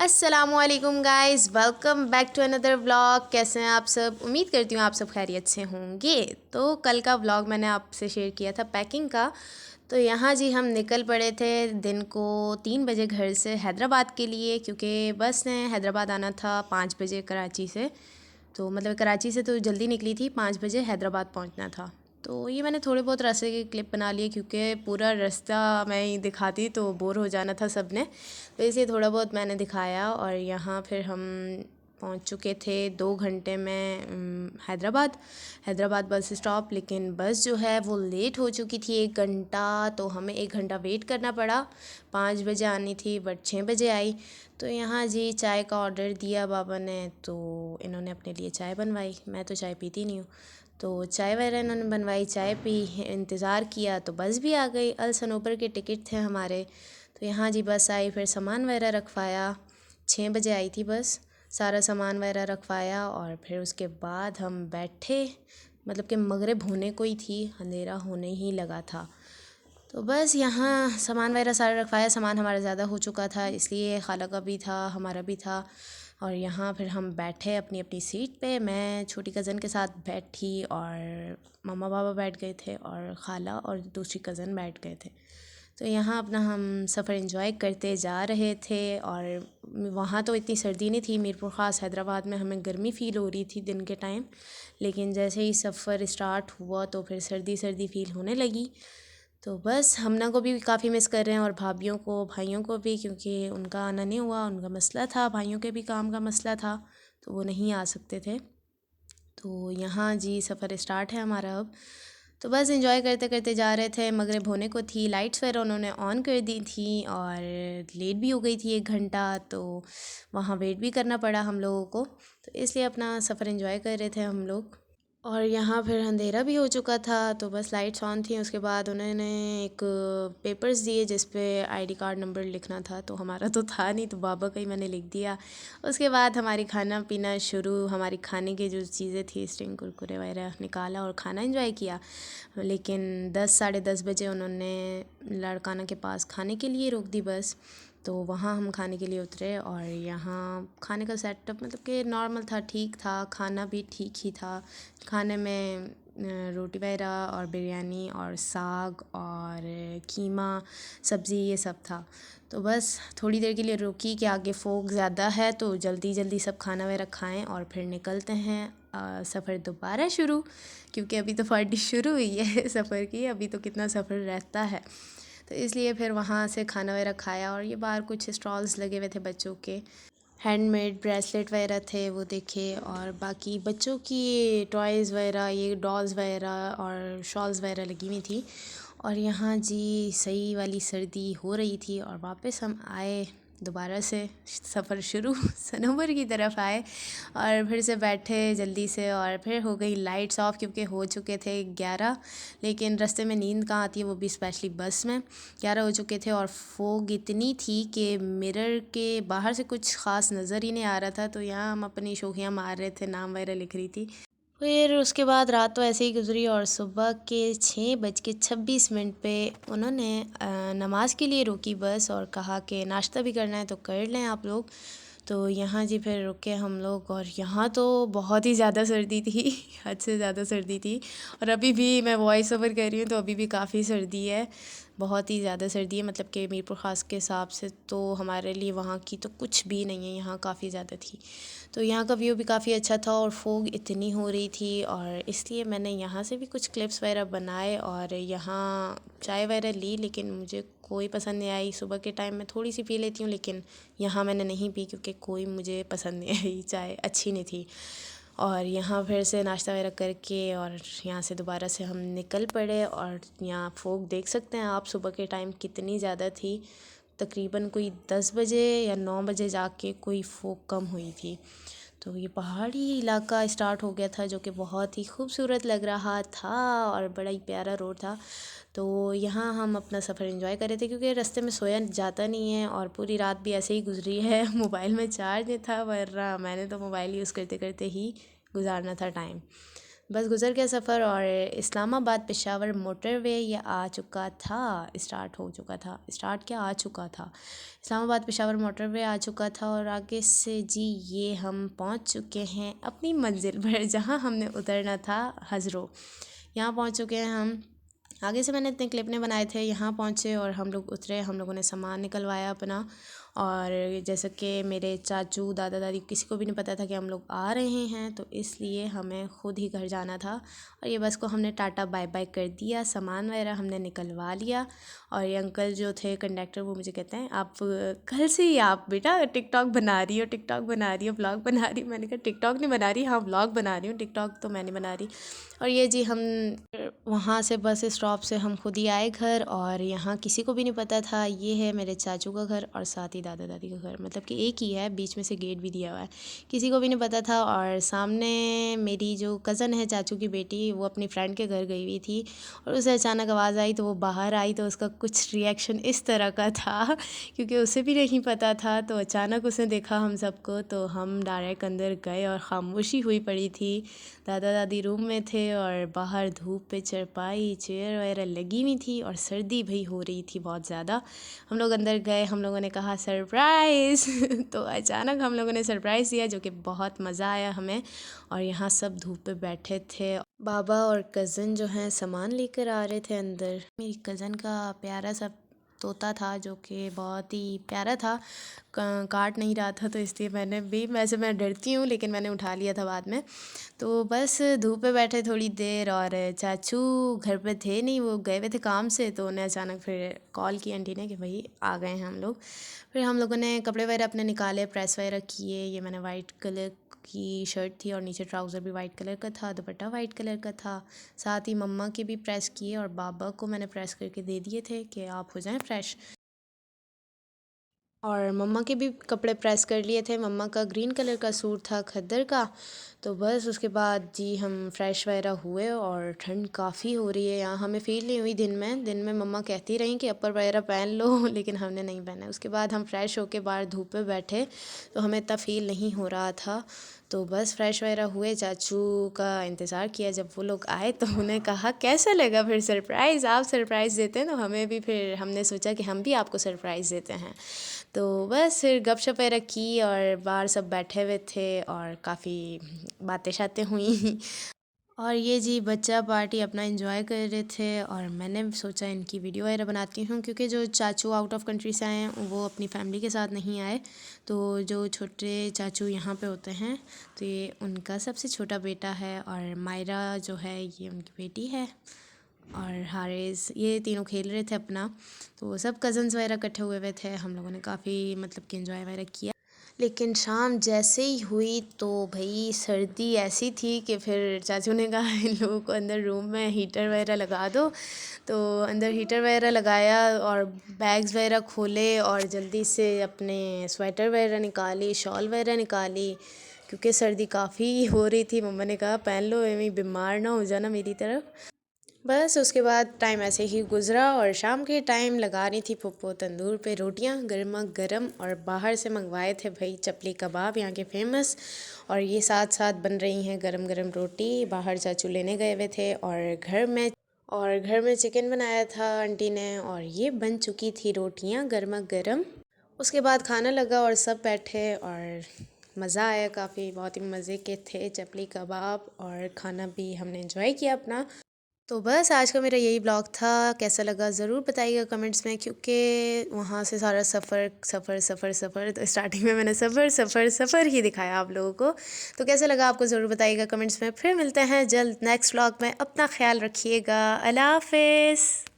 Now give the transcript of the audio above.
अस्सलामुअलैकुम guys, welcome back to another vlog. कैसे हैं आप सब? उम्मीद करती हूँ आप सब खैरियत से होंगे। तो कल का व्लॉग मैंने आपसे शेयर किया था पैकिंग का। तो यहाँ जी हम निकल पड़े थे दिन को 3 बजे घर से हैदराबाद के लिए, क्योंकि बस ने हैदराबाद आना था 5 बजे कराची से। तो मतलब कराची से तो जल्दी निकली थी, 5 बजे हैदराबाद पहुँचना था। तो ये मैंने थोड़े बहुत रास्ते के क्लिप बना लिए, क्योंकि पूरा रास्ता मैं ही दिखाती तो बोर हो जाना था सब ने। तो इसलिए थोड़ा बहुत मैंने दिखाया। और यहाँ फिर हम पहुँच चुके थे 2 घंटे में हैदराबाद बस स्टॉप। लेकिन बस जो है वो लेट हो चुकी थी 1 घंटा, तो हमें 1 घंटा वेट करना पड़ा। 5 बजे आनी थी बट 6 बजे आई। तो यहाँ जी चाय का ऑर्डर दिया बाबा ने, तो इन्होंने अपने लिए चाय बनवाई। मैं तो चाय पीती नहीं हूँ, तो चाय वगैरह इन्होंने बनवाई, चाय पी, इंतज़ार किया। तो बस भी आ गई। अल सनोबर के टिकट थे हमारे। तो यहाँ जी बस आई, फिर सामान वगैरह रखवाया। 6 बजे आई थी बस। सारा सामान वगैरह रखवाया और फिर उसके बाद हम बैठे। मतलब कि मगरिब होने को ही थी, अंधेरा होने ही लगा था। तो बस यहाँ सामान वगैरह सारा रखवाया। सामान हमारा ज़्यादा हो चुका था, इसलिए खाला का भी था, हमारा भी था। और यहाँ फिर हम बैठे अपनी अपनी सीट पे। मैं छोटी कज़न के साथ बैठी और मम्मा पापा बैठ गए थे और खाला और दूसरी कज़न बैठ गए थे। तो यहाँ अपना हम सफ़र एंजॉय करते जा रहे थे। और वहाँ तो इतनी सर्दी नहीं थी, मीरपुर ख़ास हैदराबाद में हमें गर्मी फ़ील हो रही थी दिन के टाइम। लेकिन जैसे ही सफ़र स्टार्ट हुआ तो फिर सर्दी सर्दी फ़ील होने लगी। तो बस हमना को भी काफ़ी मिस कर रहे हैं, और भाभीयों को, भाइयों को भी, क्योंकि उनका आना नहीं हुआ, उनका मसला था, भाइयों के भी काम का मसला था, तो वो नहीं आ सकते थे। तो यहाँ जी सफ़र स्टार्ट है हमारा अब। तो बस एंजॉय करते करते जा रहे थे। मगरिब होने को थी, लाइट्स वगैरह उन्होंने ऑन कर दी थी और लेट भी हो गई थी 1 घंटा, तो वहाँ वेट भी करना पड़ा हम लोगों को। तो इसलिए अपना सफ़र एंजॉय कर रहे थे हम लोग। और यहाँ फिर अंधेरा भी हो चुका था, तो बस लाइट्स ऑन थी। उसके बाद उन्होंने एक पेपर्स दिए जिस पे आईडी कार्ड नंबर लिखना था, तो हमारा तो था नहीं, तो बाबा का ही मैंने लिख दिया। उसके बाद हमारी खाना पीना शुरू। हमारी खाने की जो चीज़ें थी, स्टिंग कुरकुरे वगैरह निकाला और खाना एंजॉय किया। लेकिन 10 साढ़े 10 बजे उन्होंने लड़काना के पास खाने के लिए रोक दी बस। तो वहाँ हम खाने के लिए उतरे। और यहाँ खाने का सेटअप मतलब कि नॉर्मल था, ठीक था, खाना भी ठीक ही था। खाने में रोटी वगैरह और बिरयानी और साग और कीमा सब्ज़ी ये सब था। तो बस थोड़ी देर के लिए रुकी कि आगे फोग ज़्यादा है, तो जल्दी जल्दी सब खाना वगैरह खाएं और फिर निकलते हैं सफ़र दोबारा शुरू। क्योंकि अभी तो पार्टी शुरू हुई है सफ़र की, अभी तो कितना सफ़र रहता है। तो इसलिए फिर वहाँ से खाना वगैरह खाया। और ये बाहर कुछ स्टॉल्स लगे हुए थे बच्चों के, हैंडमेड ब्रेसलेट वगैरह थे, वो देखे। और बाकी बच्चों की टॉयज़ वगैरह, ये डॉल्स वगैरह और शॉल्स वगैरह लगी हुई थी। और यहाँ जी सही वाली सर्दी हो रही थी और वापस हम आए दोबारा से सफ़र शुरू सनोबर की तरफ आए और फिर से बैठे जल्दी से। और फिर हो गई लाइट्स ऑफ, क्योंकि हो चुके थे 11। लेकिन रास्ते में नींद कहाँ आती है, वो भी स्पेशली बस में। 11 हो चुके थे और फोग इतनी थी कि मिरर के बाहर से कुछ ख़ास नज़र ही नहीं आ रहा था। तो यहाँ हम अपनी शोखियाँ मार रहे थे, नाम वगैरह लिख रही थी। फिर उसके बाद रात तो ऐसे ही गुजरी और सुबह के 6:26 पे उन्होंने नमाज़ के लिए रोकी बस और कहा कि नाश्ता भी करना है तो कर लें आप लोग। तो यहाँ जी फिर रुके हम लोग। और यहाँ तो बहुत ही ज़्यादा सर्दी थी हद से ज़्यादा सर्दी थी। और अभी भी मैं वॉइस ओवर कर रही हूँ तो अभी भी काफ़ी सर्दी है, बहुत ही ज़्यादा सर्दी है। मतलब कि मीरपुर ख़ास के हिसाब से तो हमारे लिए वहाँ की तो कुछ भी नहीं है, यहाँ काफ़ी ज़्यादा थी। तो यहाँ का व्यू भी काफ़ी अच्छा था और फोग इतनी हो रही थी, और इसलिए मैंने यहाँ से भी कुछ क्लिप्स वगैरह बनाए और यहाँ चाय वगैरह ली। लेकिन मुझे कोई पसंद नहीं आई। सुबह के टाइम में थोड़ी सी पी लेती हूँ, लेकिन यहाँ मैंने नहीं पी क्योंकि कोई मुझे पसंद नहीं आई, चाय अच्छी नहीं थी। और यहाँ फिर से नाश्ता वगैरह करके और यहाँ से दोबारा से हम निकल पड़े। और यहाँ फोग देख सकते हैं आप, सुबह के टाइम कितनी ज़्यादा थी। तकरीबन कोई 10 बजे या 9 बजे जाके कोई फोग कम हुई थी। तो ये पहाड़ी इलाका स्टार्ट हो गया था, जो कि बहुत ही खूबसूरत लग रहा था और बड़ा ही प्यारा रोड था। तो यहाँ हम अपना सफ़र एंजॉय कर रहे थे, क्योंकि रास्ते में सोया जाता नहीं है और पूरी रात भी ऐसे ही गुजरी है। मोबाइल में चार्ज नहीं था, वरना मैंने तो मोबाइल यूज़ करते करते ही गुजारना था टाइम। बस गुज़र गया सफ़र और इस्लामाबाद पेशावर मोटरवे ये आ चुका था, स्टार्ट हो चुका था, स्टार्ट क्या आ चुका था, इस्लामाबाद पेशावर मोटरवे आ चुका था। और आगे से जी ये हम पहुंच चुके हैं अपनी मंजिल पर, जहां हमने उतरना था हज़रो। यहाँ पहुंच चुके हैं हम। आगे से मैंने इतने क्लिप ने बनाए थे, यहाँ पहुँचे और हम लोग उतरे, हम लोगों ने सामान निकलवाया अपना। और जैसे कि मेरे चाचू दादा दादी किसी को भी नहीं पता था कि हम लोग आ रहे हैं, तो इसलिए हमें ख़ुद ही घर जाना था। और ये बस को हमने टाटा बाय बाय कर दिया, सामान वगैरह हमने निकलवा लिया। और ये अंकल जो थे कंडक्टर, वो मुझे कहते हैं आप कल से ही आप बेटा टिकटॉक बना रही हो, टिकटॉक बना रही हो, ब्लॉग बना रही हो। मैंने कहा टिकटॉक नहीं बना रही, हाँ ब्लॉग बना रही हूँ, टिकटॉक तो मैं नहीं बना रही। और ये जी हम वहाँ से बस स्टॉप से हम खुद ही आए घर, और यहाँ किसी को भी नहीं पता था। ये है मेरे चाचू का घर और साथ ही दादा दादी का घर, मतलब कि एक ही है, बीच में से गेट भी दिया हुआ है, किसी को भी नहीं पता था। और सामने मेरी जो कज़न है चाचू की बेटी, वो अपनी फ्रेंड के घर गई हुई थी और उसे अचानक आवाज़ आई तो वो बाहर आई, तो उसका कुछ रिएक्शन इस तरह का था क्योंकि उसे भी नहीं पता था। तो अचानक उसने देखा हम सबको, तो हम डायरेक्ट अंदर गए और ख़ामोशी हुई पड़ी थी। दादा दादी रूम में थे और बाहर धूप पे चरपाई चेयर वगैरह लगी हुई थी और सर्दी भी हो रही थी बहुत ज़्यादा। हम लोग अंदर गए, हम लोगों ने कहा सरप्राइज़ तो अचानक हम लोगों ने सरप्राइज़ दिया, जो कि बहुत मज़ा आया हमें। और यहाँ सब धूप पे बैठे थे, बाबा और कज़न जो हैं सामान लेकर आ रहे थे अंदर। मेरी कज़न का प्यारा सा तोता था जो कि बहुत ही प्यारा था, काट नहीं रहा था, तो इसलिए मैंने भी, वैसे मैं डरती हूँ लेकिन मैंने उठा लिया था बाद में। तो बस धूप पे बैठे थोड़ी देर, और चाचू घर पे थे नहीं, वो गए हुए थे काम से, तो उन्हें अचानक फिर कॉल की आंटी ने कि भाई आ गए हैं हम लोग। फिर हम लोगों ने कपड़े वगैरह अपने निकाले, प्रेस वगैरह किए। ये मैंने वाइट कलर की शर्ट थी और नीचे ट्राउज़र भी वाइट कलर का था, दुपट्टा वाइट कलर का था। साथ ही मम्मा के भी प्रेस किए और बाबा को मैंने प्रेस करके दे दिए थे कि आप हो जाएं फ्रेश। और मम्मा के भी कपड़े प्रेस कर लिए थे। मम्मा का ग्रीन कलर का सूट था खद्दर का। तो बस उसके बाद जी हम फ्रेश वगैरह हुए, और ठंड काफ़ी हो रही है यहाँ, हमें फ़ील नहीं हुई दिन में मम्मा कहती रहीं कि अपर वगैरह पहन लो लेकिन हमने नहीं पहना। उसके बाद हम फ्रेश होके बाहर धूप पे बैठे, तो हमें इतना फ़ील नहीं हो रहा था। तो बस फ्रेश वगैरह हुए, चाचू का इंतज़ार किया, जब वो लोग आए तो उन्हें कहा कैसा लगा फिर सरप्राइज़, आप सरप्राइज़ देते हैं तो हमें भी, फिर हमने सोचा कि हम भी आपको सरप्राइज़ देते हैं। तो बस फिर गपशप वगैरह की और बाहर सब बैठे हुए थे और काफ़ी बातें शातें हुई और ये जी बच्चा पार्टी अपना एंजॉय कर रहे थे, और मैंने सोचा इनकी वीडियो वगैरह बनाती हूँ, क्योंकि जो चाचू आउट ऑफ कंट्री से आए हैं वो अपनी फैमिली के साथ नहीं आए। तो जो छोटे चाचू यहाँ पे होते हैं, तो ये उनका सबसे छोटा बेटा है, और मायरा जो है ये उनकी बेटी है, और हारिस, ये तीनों खेल रहे थे अपना। तो सब कज़न्स वगैरह इकट्ठे हुए हुए थे, हम लोगों ने काफ़ी मतलब कि एंजॉय वगैरह किया। लेकिन शाम जैसे ही हुई तो भाई सर्दी ऐसी थी कि फिर चाचू ने कहा इन लोगों को अंदर रूम में हीटर वगैरह लगा दो। तो अंदर हीटर वगैरह लगाया और बैग्स वगैरह खोले और जल्दी से अपने स्वेटर वगैरह निकाली, शॉल वगैरह निकाली, क्योंकि सर्दी काफ़ी हो रही थी। मम्मा ने कहा पहन लो, एवं बीमार ना हो जाना मेरी तरफ। बस उसके बाद टाइम ऐसे ही गुज़रा, और शाम के टाइम लगा रही थी पप्पो तंदूर पे रोटियां गर्मा गर्म, और बाहर से मंगवाए थे भाई चपली कबाब यहाँ के फेमस, और ये साथ साथ बन रही हैं गरम गरम रोटी। बाहर चाचू लेने गए हुए थे, और घर में चिकन बनाया था आंटी ने, और ये बन चुकी थी रोटियां गर्मा गर्म। उसके बाद खाना लगा और सब बैठे, और मज़ा आया काफ़ी, बहुत ही मज़े के थे चपली कबाब, और खाना भी हमने एंजॉय किया अपना। तो बस आज का मेरा यही ब्लॉग था, कैसा लगा ज़रूर बताइएगा कमेंट्स में, क्योंकि वहाँ से सारा सफ़र सफ़र सफ़र सफ़र, तो स्टार्टिंग में मैंने सफ़र सफ़र सफ़र ही दिखाया आप लोगों को। तो कैसा लगा आपको ज़रूर बताइएगा कमेंट्स में। फिर मिलते हैं जल्द नेक्स्ट ब्लॉग में, अपना ख्याल रखिएगा, अल्लाह हाफ़िज़।